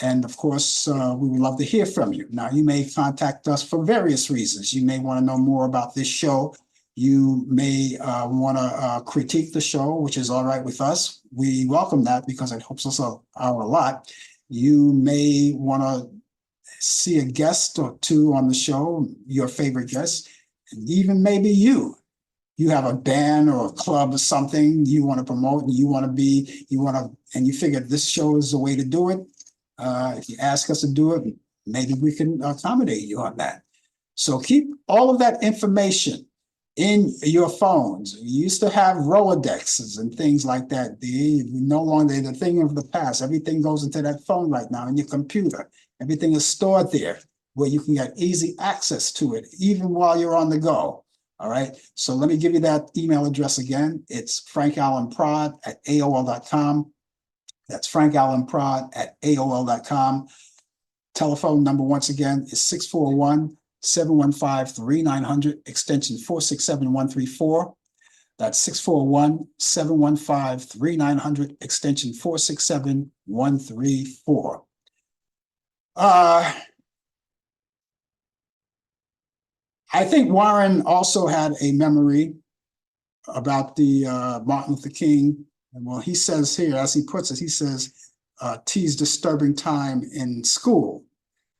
[SPEAKER 2] And of course, we would love to hear from you. Now, you may contact us for various reasons. You may want to know more about this show. You may want to critique the show, which is all right with us. We welcome that because it helps us out a lot. You may want to see a guest or two on the show, your favorite guest, and even maybe you have a band or a club or something you want to promote, and and you figure this show is the way to do it. If you ask us to do it, maybe we can accommodate you on that. So keep all of that information in your phones. You used to have Rolodexes and things like that. No longer, the thing of the past. Everything goes into that phone right now in your computer. Everything is stored there where you can get easy access to it, even while you're on the go. All right. So let me give you that email address again. It's frankallanprod at AOL.com. That's frankallanprod at AOL.com. Telephone number, once again, is 641-715-3900, extension 467134. That's 641-715-3900, extension 467134. I think Warren also had a memory about the Martin Luther King. And well, he says here, as he puts it, he says, T's disturbing time in school.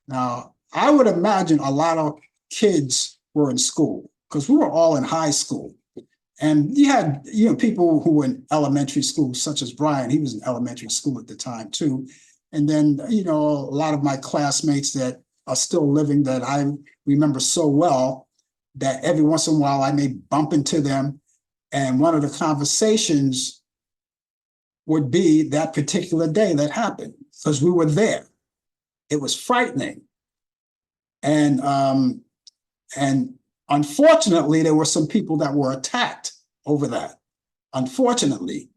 [SPEAKER 2] Now, I would imagine a lot of kids were in school because we were all in high school. And you had, people who were in elementary school, such as Brian. He was in elementary school at the time, too. And then, a lot of my classmates that are still living that I remember so well that every once in a while I may bump into them. And one of the conversations would be that particular day that happened, because we were there. It was frightening. And unfortunately, there were some people that were attacked over that. Unfortunately,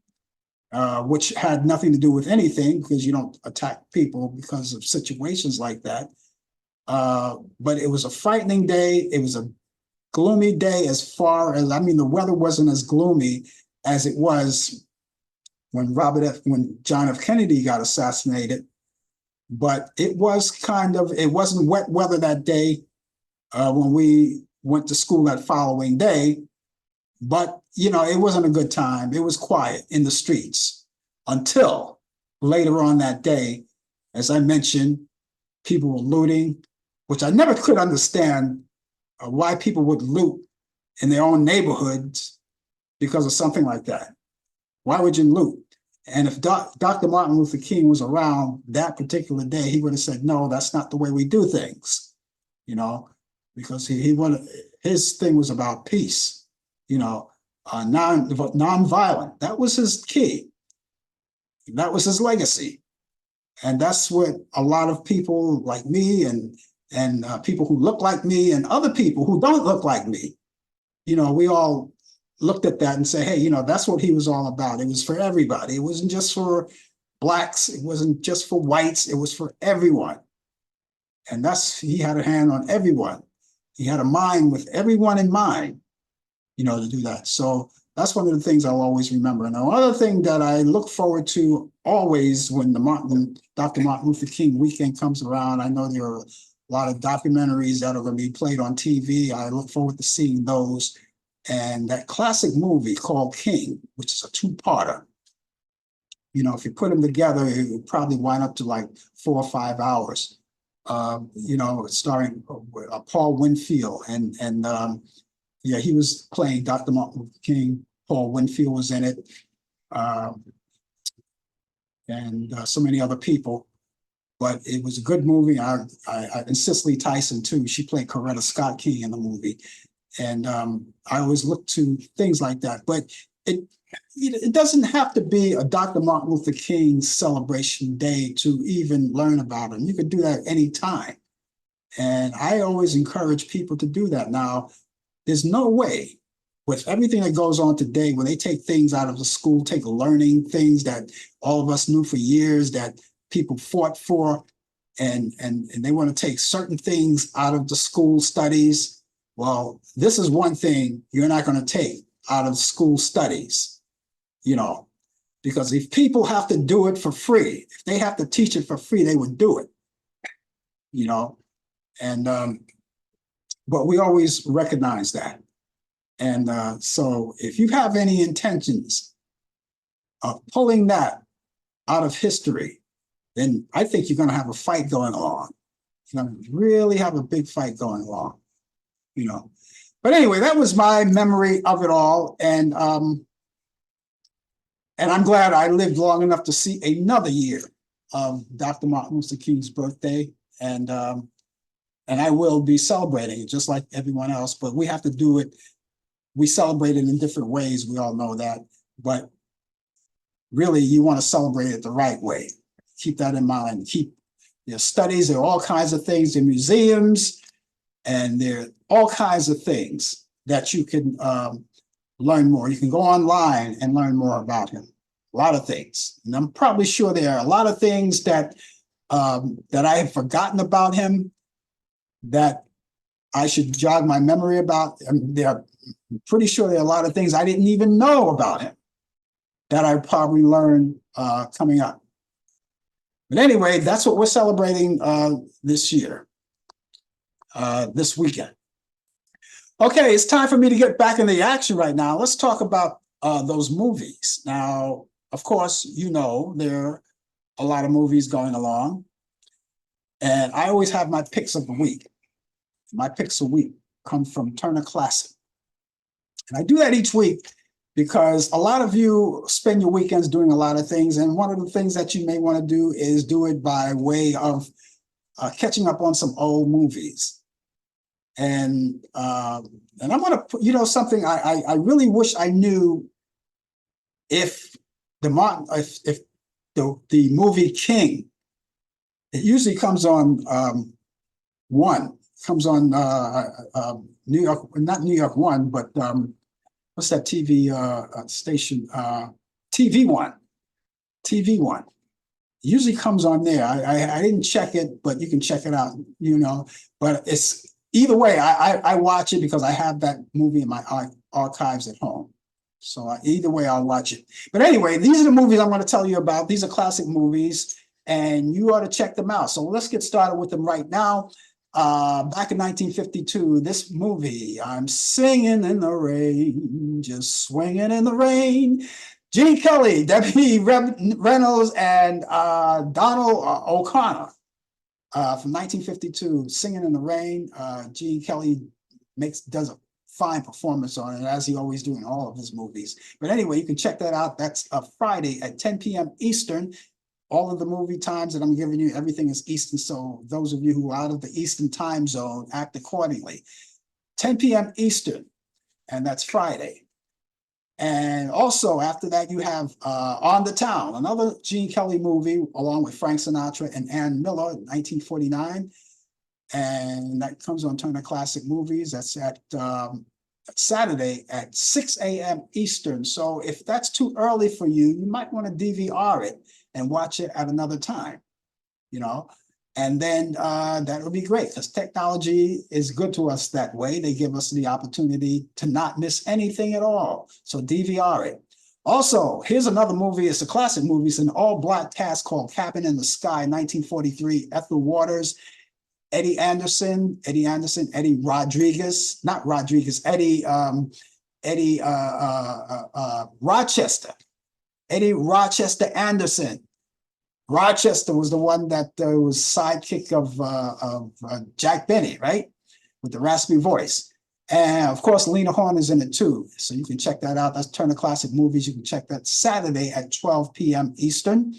[SPEAKER 2] which had nothing to do with anything, because you don't attack people because of situations like that. But it was a frightening day. It was a gloomy day as far as, I mean, the weather wasn't as gloomy as it was when John F. Kennedy got assassinated. But it was it wasn't wet weather that day when we went to school that following day. But, it wasn't a good time. It was quiet in the streets until later on that day. As I mentioned, people were looting, which I never could understand why people would loot in their own neighborhoods because of something like that. Why would you loot? And if Dr. Martin Luther King was around that particular day, he would have said, no, that's not the way we do things, because his thing was about peace, non-violent. That was his key. That was his legacy. And that's what a lot of people like me and people who look like me and other people who don't look like me, we all looked at that and say, hey, that's what he was all about. It was for everybody. It wasn't just for blacks. It wasn't just for whites. It was for everyone. And he had a hand on everyone. He had a mind with everyone in mind, to do that. So that's one of the things I'll always remember. And another thing that I look forward to always when Dr. Martin Luther King weekend comes around, I know there are a lot of documentaries that are going to be played on TV. I look forward to seeing those. And that classic movie called King, which is a two-parter, if you put them together, it would probably wind up to like 4 or 5 hours. Starring Paul Winfield, and he was playing Dr. Martin Luther King. Paul Winfield was in it, and so many other people. But it was a good movie. And Cicely Tyson too. She played Coretta Scott King in the movie. And I always look to things like that. But it doesn't have to be a Dr. Martin Luther King celebration day to even learn about him. You could do that any time. And I always encourage people to do that. Now, there's no way, with everything that goes on today, when they take things out of the school, take learning things that all of us knew for years that people fought for, and they want to take certain things out of the school studies. Well, this is one thing you're not going to take out of school studies, because if people have to do it for free, if they have to teach it for free, they would do it, and but we always recognize that. And so if you have any intentions of pulling that out of history, then I think you're going to have a fight going on. You're going to really have a big fight going on. But anyway, that was my memory of it all. And I'm glad I lived long enough to see another year of Dr. Martin Luther King's birthday. And I will be celebrating it just like everyone else, but we have to do it. We celebrate it in different ways. We all know that, but really you want to celebrate it the right way. Keep that in mind. Keep your studies. There are all kinds of things in museums, and there are all kinds of things that you can learn more. You can go online and learn more about him. A lot of things. And I'm probably sure there are a lot of things that that I have forgotten about him that I should jog my memory about. I'm pretty sure there are a lot of things I didn't even know about him that I probably learned coming up. But anyway, that's what we're celebrating this year, this weekend. Okay, it's time for me to get back in the action right now. Let's talk about those movies. Now, of course, there are a lot of movies going along, and I always have my picks of the week. My picks of the week come from Turner Classic. And I do that each week because a lot of you spend your weekends doing a lot of things. And one of the things that you may want to do is do it by way of catching up on some old movies. And I'm gonna put, something I really wish I knew if if the movie King, it usually comes on one, comes on New York, not New York One, but what's that TV station? TV One, TV One. Usually comes on there. I didn't check it, but you can check it out, But it's either way, I watch it because I have that movie in my archives at home. So either way, I'll watch it. But anyway, these are the movies I'm going to tell you about. These are classic movies, and you ought to check them out. So let's get started with them right now. Back in 1952, this movie, I'm singing in the rain, just swinging in the rain. Gene Kelly, Debbie Reynolds, and Donald O'Connor from 1952, Singing in the Rain. Gene Kelly does a fine performance on it, as he always do in all of his movies. But anyway, you can check that out. That's a Friday at 10 p.m. Eastern. All of the movie times that I'm giving you, everything is Eastern. So those of you who are out of the Eastern time zone, act accordingly. 10 p.m. Eastern, and that's Friday. And also after that, you have On the Town, another Gene Kelly movie, along with Frank Sinatra and Ann Miller in 1949. And that comes on Turner Classic Movies. That's at Saturday at 6 a.m. Eastern. So if that's too early for you, you might want to DVR it and watch it at another time, And then that would be great, because technology is good to us that way. They give us the opportunity to not miss anything at all. So DVR it. Also, here's another movie. It's a classic movie. It's an all-black cast called Cabin in the Sky, 1943. Ethel Waters, Eddie Rodriguez, not Rodriguez, Eddie Rochester. Eddie Rochester Anderson. Rochester was the one that was sidekick of Jack Benny, right? With the raspy voice. And of course, Lena Horne is in it too. So you can check that out. That's Turner Classic Movies. You can check that Saturday at 12 p.m. Eastern.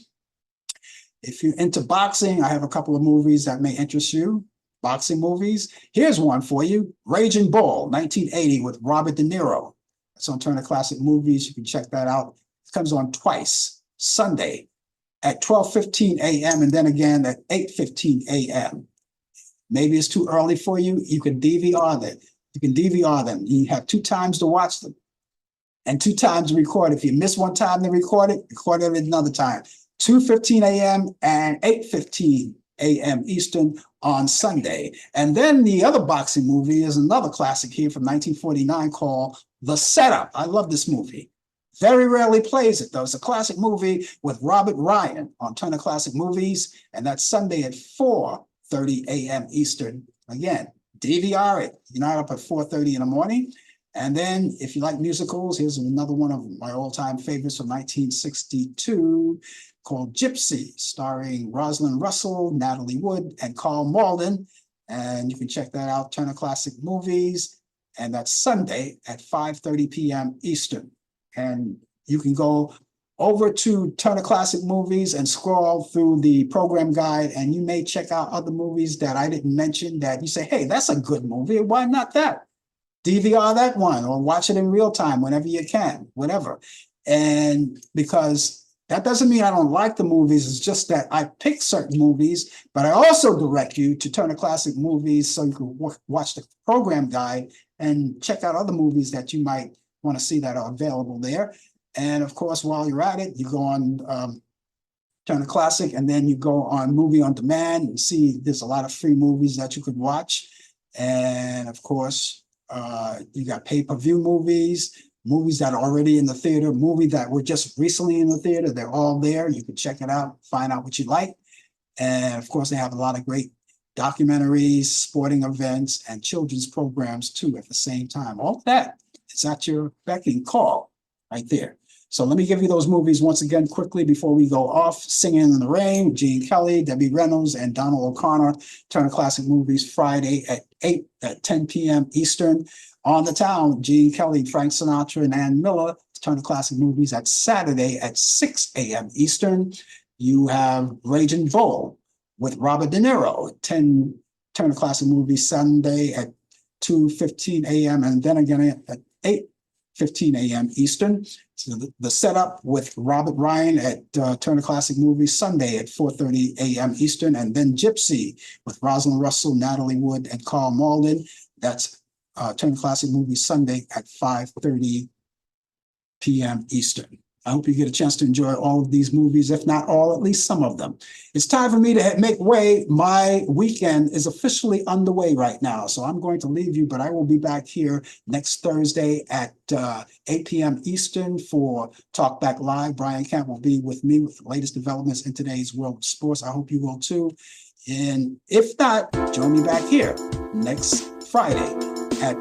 [SPEAKER 2] If you're into boxing, I have a couple of movies that may interest you. Boxing movies. Here's one for you. Raging Bull, 1980 with Robert De Niro. It's on Turner Classic Movies. You can check that out. It comes on twice. Sunday at 12:15 a.m. and then again at 8:15 a.m. Maybe it's too early for you. You can DVR them. You have 2 times to watch them and 2 times to record. If you miss one time to record it another time. 2:15 a.m. and 8:15 a.m. Eastern on Sunday. And then the other boxing movie is another classic here from 1949 called The Setup. I love this movie. Very rarely plays it, though. It's a classic movie with Robert Ryan on Turner Classic Movies, and that's Sunday at 4:30 a.m. Eastern. Again, DVR it. You're not up at 4:30 in the morning. And then if you like musicals, here's another one of my all-time favorites from 1962 called Gypsy, starring Rosalind Russell, Natalie Wood, and Carl Malden. And you can check that out, Turner Classic Movies, and that's Sunday at 5:30 p.m. Eastern. And you can go over to Turner Classic Movies and scroll through the program guide, and you may check out other movies that I didn't mention that you say, hey, that's a good movie. Why not that? DVR that one or watch it in real time whenever you can, whatever. And because that doesn't mean I don't like the movies. It's just that I pick certain movies, but I also direct you to Turner Classic Movies so you can watch the program guide and check out other movies that you might want to see that are available there. And of course, while you're at it, you go on Turner Classic, and then you go on Movie on Demand and see there's a lot of free movies that you could watch. And of course, you got pay-per-view movies that are already in the theater, movies that were just recently in the theater. They're all there. You can check it out, find out what you like. And of course, they have a lot of great documentaries, sporting events, and children's programs too at the same time. All that is at your beck and call right there. So let me give you those movies once again quickly before we go off. Singing in the Rain, Gene Kelly, Debbie Reynolds, and Donald O'Connor. Turner Classic Movies, Friday at 10 p.m. Eastern. On the Town, Gene Kelly, Frank Sinatra, and Ann Miller. Turner Classic Movies at Saturday at 6 a.m. Eastern. You have Raging Bull with Robert De Niro, 10 Turner Classic Movies Sunday at 2:15 a.m. and then again at 8:15 a.m. Eastern. So the setup with Robert Ryan at Turner Classic Movies Sunday at 4:30 a.m. Eastern, and then Gypsy with Rosalind Russell, Natalie Wood, and Carl Malden. That's Turner Classic Movies Sunday at 5:30 p.m. Eastern. I hope you get a chance to enjoy all of these movies, if not all, at least some of them. It's time for me to make way. My weekend is officially underway right now, so I'm going to leave you, but I will be back here next Thursday at 8 p.m. Eastern for Talk Back Live. Brian Camp will be with me with the latest developments in today's world of sports. I hope you will too. And if not, join me back here next Friday at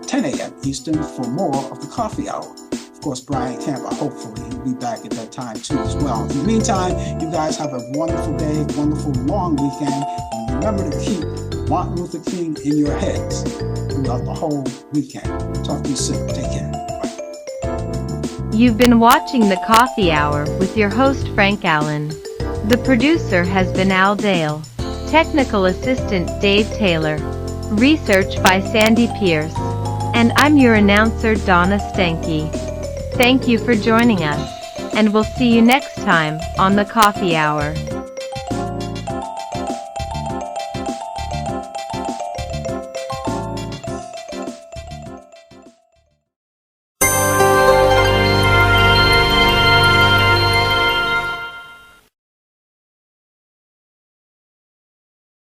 [SPEAKER 2] 10 a.m. Eastern for more of the Coffee Hour. Of course, Brian Camp, hopefully he'll be back at that time too as well. In the meantime, you guys have a wonderful day, wonderful long weekend. And remember to keep Martin Luther King in your heads throughout the whole weekend. Talk to you soon. Take care. Bye.
[SPEAKER 1] You've been watching the Coffee Hour with your host Frank Allan. The producer has been Al Dale. Technical assistant Dave Taylor. Research by Sandy Pierce. And I'm your announcer Donna Stenke. Thank you for joining us, and we'll see you next time on the Coffee Hour.